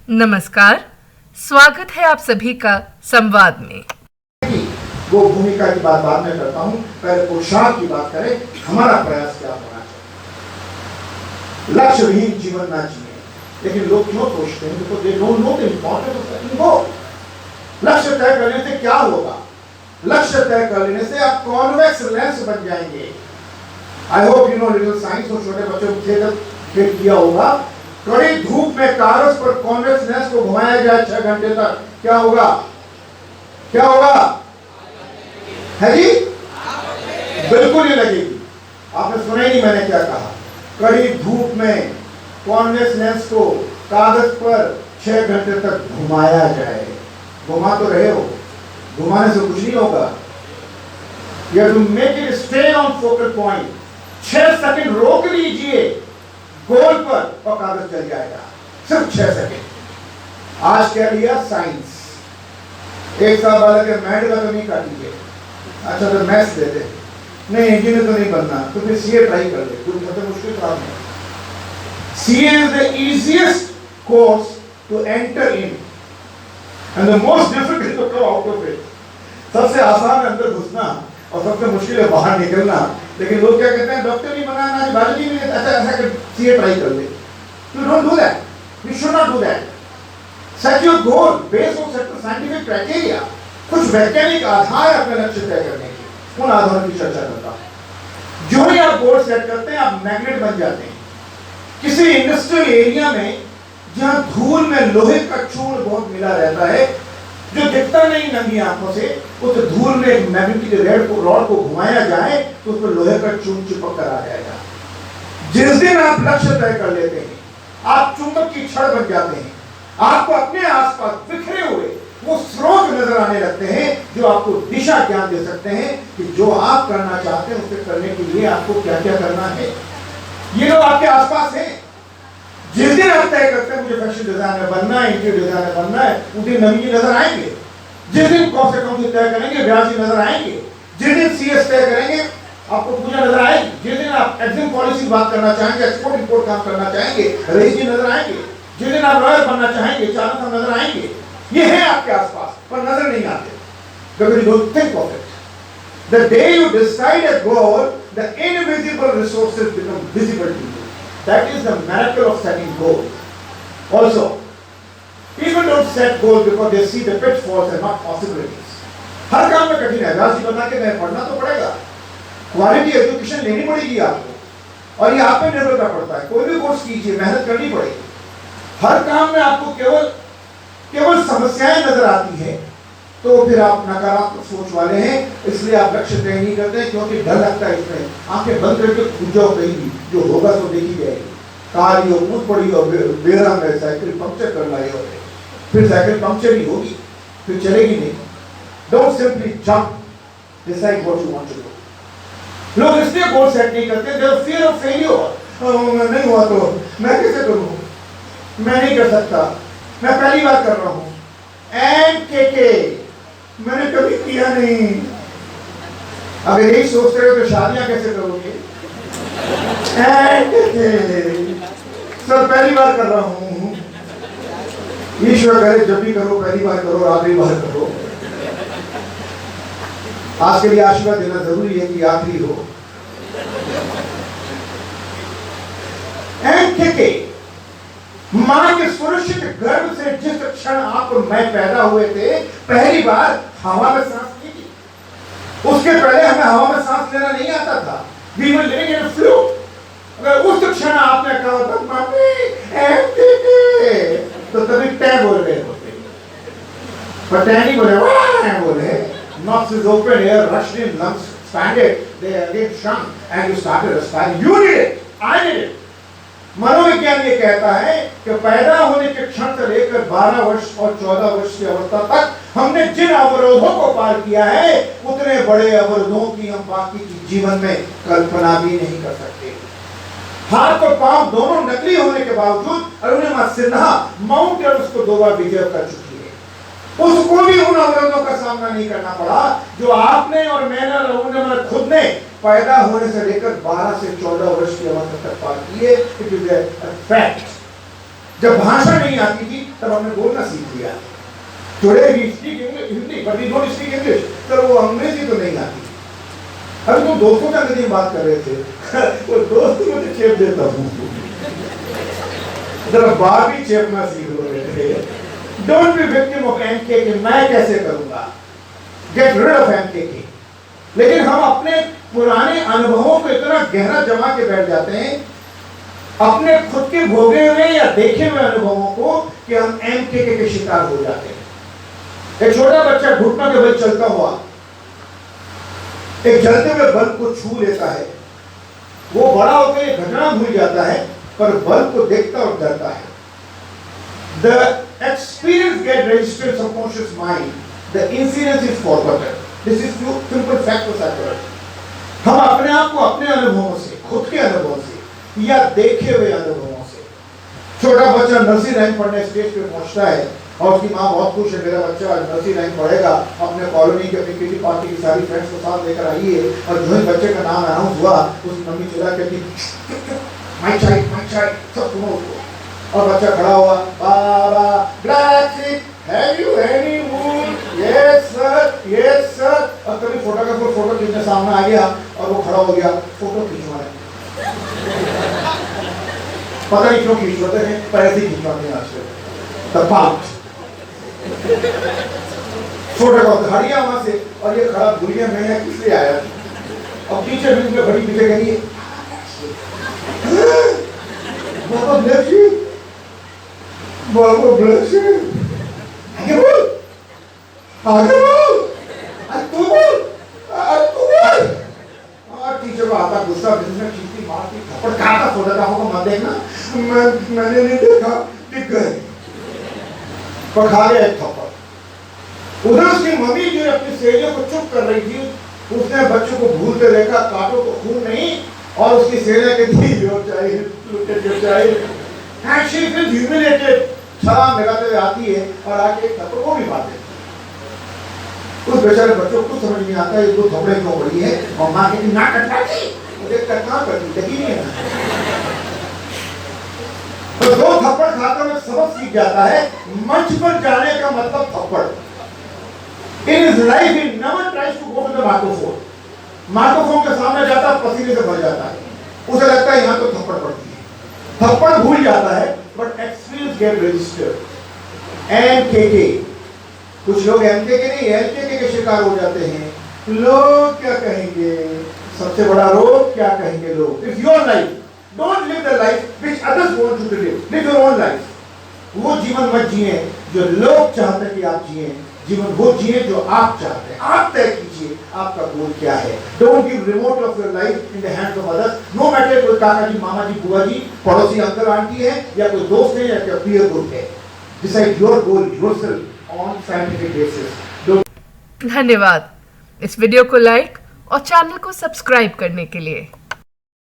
नमस्कार, स्वागत है आप सभी का संवाद में। वो भूमिका की बात बाद में करता हूं, पहले पुरुषार्थ की बात करें। हमारा प्रयास क्या होना चाहिए? लक्ष्यहीन जीवन ना जिए। लेकिन लोग क्यों सोचते हैं? Because they don't know the importance of setting goal. लक्ष्य तय करने से क्या होगा? लक्ष्य तय कर लेने से आप कॉन्वेक्स लेंस बन जाएंगे। I hope you know little science. और छोटे बच्चों को खेल किया होगा। कड़ी धूप में कागज पर कॉन्वेक्स लेंस को घुमाया जाए 6 घंटे तक, क्या होगा? क्या होगा है जी? बिल्कुल ही लगेगी। आपने सुना ही नहीं मैंने क्या कहा। कड़ी धूप में कॉन्वेक्स लेंस को कागज पर 6 घंटे तक घुमाया जाए। घुमा तो रहे हो, घुमाने से कुछ नहीं होगा। You have to make it stay on focal point। 6 second रोक लीजिए गोल पर और कागज चल जाएगा। सिर्फ 6 सेकंड। आज क्या लिया? साइंस। 1 साल वाले के मैथ का तो नहीं काटिए। अच्छा तो मैथ्स दे दे। नहीं इंजीनियर तो नहीं बनना, तो फिर सीए ट्राई कर ले। कोई सबसे मुश्किल काम है। CA is the easiest course to enter in and the most difficult to come out of it. सबसे आसान है अंदर घुसना और सबसे मुश्किल है बाहर निकलना। लेकिन लोग क्या कहते हैं? डॉक्टर नहीं बनाना, बायोलॉजी नहीं, अच्छा ऐसा कर सीए ट्राई कर ले। You don't do that. You should not do that. Set your goal based on certain scientific criteria. कुछ वैज्ञानिक आधार अपने लक्ष्य तय करने के, उन आधारों की चर्चा करता हूं। जो ही आप गोल सेट करते हैं आप मैग्नेट बन जाते हैं। किसी इंडस्ट्रियल एरिया में जहां धूल में लोहे का चूर्ण बहुत मिला रहता है, जो दिखता नहीं नंगी आंखों से, उस धूल में मैग्नेटिक रॉड को घुमाया जाए तो उसमें लोहे का चूर्ण चिपक कर आ जाएगा। जिस दिन आप लक्ष्य तय कर लेते हैं, आप चुंबक की छड़ बन जाते हैं। आपको अपने आसपास बिखरे हुए वो स्रोत नजर आने लगते हैं जो आपको दिशा ज्ञान दे सकते हैं कि जो आप करना चाहते हैं उसे करने के लिए आपको क्या क्या करना है। ये लोग आपके आसपास हैं। जिस दिन आप तय करते हैं मुझे फैशन डिजाइनर बनना है, इंटीरियर डिजाइनर बनना है, उस दिन नवीन जी नजर आएंगे। जिस दिन कौन से कौन से तय करेंगे व्यास जी नजर आएंगे। जिस दिन सीएस तय करेंगे आपको पूजा नजर आएगी। जिस दिन आप एग्जिम पॉलिसी बात करना चाहेंगे, एक्सपोर्ट इंपोर्ट काम करना चाहेंगे, रईस जी नजर आएंगे। जिस दिन आप लॉयर बनना चाहेंगे चालक साहब नजर आएंगे। ये है आपके आसपास पर नजर नहीं आते। Because you don't think of it. The day you decide a goal, the invisible resources become visible to you. That is the miracle of setting goals. Also, people don't set goals because they see the pitfalls and not possibilities. हर काम में कठिन है। व्यास जी बना के गए, पढ़ना तो पड़ेगा। क्वालिटी एजुकेशन लेनी पड़ेगी आपको और ये आप पे निर्भर पड़ता है। कोई भी कोर्स कीजिए, मेहनत करनी पड़ेगी। हर काम में आपको केवल समस्याएं नजर आती है तो फिर आप नकारात्मक सोच वाले हैं, इसलिए आप लक्ष्य तय नहीं करते क्योंकि डर लगता है। इसमें आंखें बंद करके खुद जाओ कहीं भी, जो होगा तो देखी जाएगी। कार हो, कूद पड़ी हो, बेरा में साइकिल पंक्चर कर लाई हो, फिर साइकिल पंक्चर ही होगी, फिर चलेगी नहीं। Don't simply jump, decide what you want to do. लोग इसलिए गोल सेट नहीं करते, देयर फियर ऑफ फेलियर। नहीं हुआ तो मैं कैसे करूं? मैं नहीं कर सकता, मैं पहली बार कर रहा हूं। एंड मैंने कभी किया नहीं। अगर यही सोचते हो तो शादियां कैसे करोगे? सर पहली बार कर रहा हूं। ईश्वर करे जब भी करो पहली बार करो, आखिरी बार करो। आज के लिए आशीर्वाद देना जरूरी है कि आखिरी हो। मां के सुरक्षित गर्भ से जिस क्षण आप और मैं पैदा हुए थे, पहली बार हवा में सांस ली थी। उसके पहले हमें हवा में सांस लेना नहीं आता था। We were living in a fluke। अगर उस क्षण आपने कहा था मम्मी तो तभी टैब बोल रहे होते, पर टैब नहीं बोले, वाह बोले। Nostrils open, air rushed in, lungs expanded, they again shrunk and you started respiring. You did it, I did it। मनोविज्ञान ये कहता है कि पैदा होने के क्षण से लेकर 12 वर्ष और 14 वर्ष की अवस्था तक हमने जिन अवरोधों को पार किया है, उतने बड़े अवरोधों की हम बाकी की जीवन में कल्पना भी नहीं कर सकते। हाथ और पांव दोनों नकली होने के बावजूद अरुणिमा सिन्हा माउंट एवरेस्ट को 2 बार विजय कर चुकी है। उसको भी उन अवरोधों का सामना नहीं करना पड़ा जो आपने और मैंने और अरुणिमा खुद ने पैदा होने से लेकर 12 से 14 वर्ष की अवस्था तक पार किए। It is a fact. जब भाषा नहीं आती थी तब हमने बोलना सीख लिया। Today we speak Hindi but we don't speak English. Sir वो अंग्रेजी तो नहीं आती। अभी तुम दोस्तों के अंग्रेजी में बात कर रहे थे वो दोस्त मुझे चेप देता हूँ, जरा बात भी चेपना सीख लो बेटे। डोंट बी विक्टिम ऑफ एमके कि मैं कैसे करूंगा, गेट रिड ऑफ एमके। लेकिन हम अपने पुराने अनुभवों को इतना गहरा जमा के बैठ जाते हैं, अपने खुद के भोगे हुए या देखे हुए अनुभवों को, कि हम एमके के शिकार हो जाते हैं। एक छोटा बच्चा घुटनों के बल चलता हुआ एक जलते हुए बल्ब को छू लेता है, वो बड़ा होकर एक घटना भूल जाता है पर बल्ब को देखता और डरता है। The experience get registered subconscious mind, the incident is forgotten. This is simple fact of psychology. हम अपने आप को अपने अनुभवों से, खुद के अनुभवों से या देखे हुए अनुभवों से, छोटा बच्चा नर्सरी रैंक पढ़ने स्टेज पे पहुंचता है और उसकी माँ बहुत खुश है, मेरा बच्चा नर्सरी रैंक पढ़ेगा, अपने कॉलोनी के अपनी किटी पार्टी की सारी फ्रेंड्स को साथ लेकर आई है। और जो ही बच्चे का नाम अनाउंस हुआ उसकी मम्मी चिल्ला कहती माय चाइल्ड, सब सुनो उसको। और बच्चा खड़ा हुआ, baa baa black sheep have you any wool, yes sir. और कभी फोटोग्राफर फोटो खींचने सामने आ गया और वो खड़ा हो गया फोटो खींचवाने। पता नहीं क्यों खींचवाते हैं, पर ऐसे ही खींचवाते हैं आजकल। द पाउच फोटोग्राफर हटिया वहां से और ये खड़ा भूलिया मैं यहाँ किस लिए आया। अब पीछे भी उसमें बड़ी पीछे करिए बाबा ब्लेस यू, बाबा ब्लेस यू, आगे बोल, आगे बोल, तू बोल, तू बोल। और टीचर को आता गुस्सा, बिजनेस खींचती मारती थप्पड़। कहाँ का फोटोग्राफर को मत देखना, मैंने नहीं देखा, दिख गए पर खा गया एक थप्पड़। उधर उसकी मम्मी जो अपनी सहेलियों को चुप कर रही थी, उसने बच्चों को भूलते देखा, काटो तो खून नहीं, और उसकी सहेलियां कहती जो चाहिए and she feels humiliated, छलांग लगाते हुए आती है और आके एक थप्पड़ को भी मार देती। उस बेचारे बच्चों को कुछ समझ नहीं आता ये दो थप्पड़े क्यों पड़ी है, और माँ कहती ना कटवाती, मुझे कटना करती देखी नहीं है। तो दो थप्पड़ खाकर वो सबक सीख जाता है, मंच पर जाने का मतलब थप्पड़। In his life he never tries to go to the microphone. Microphone के सामने जाता पसीने से भर जाता है, उसे लगता है यहाँ तो थप्पड़ पड़ती है, थप्पड़ भूल जाता है, बट एक्सपीरियंस गेट रजिस्टर्ड। एमकेके, कुछ लोग एमकेके नहीं एलकेके के शिकार हो जाते हैं। लोग क्या कहेंगे, सबसे बड़ा रोग क्या कहेंगे लोग। It's your life, don't live the life which others want you to live, live your own life. वो जीवन मत जिए जो लोग चाहते हैं कि आप जिए, जीवन वो जिए जो आप चाहते हैं। आप तय कीजिए आपका गोल क्या है। Don't give remote of your life in the hands of others, no matter कोई काका जी, मामा जी, बुआ जी, पड़ोसी अंकल आंटी है, या कोई दोस्त है, या कोई पीयर ग्रुप है। Decide your goal yourself on scientific basis. धन्यवाद इस वीडियो को लाइक और चैनल को सब्सक्राइब करने के लिए।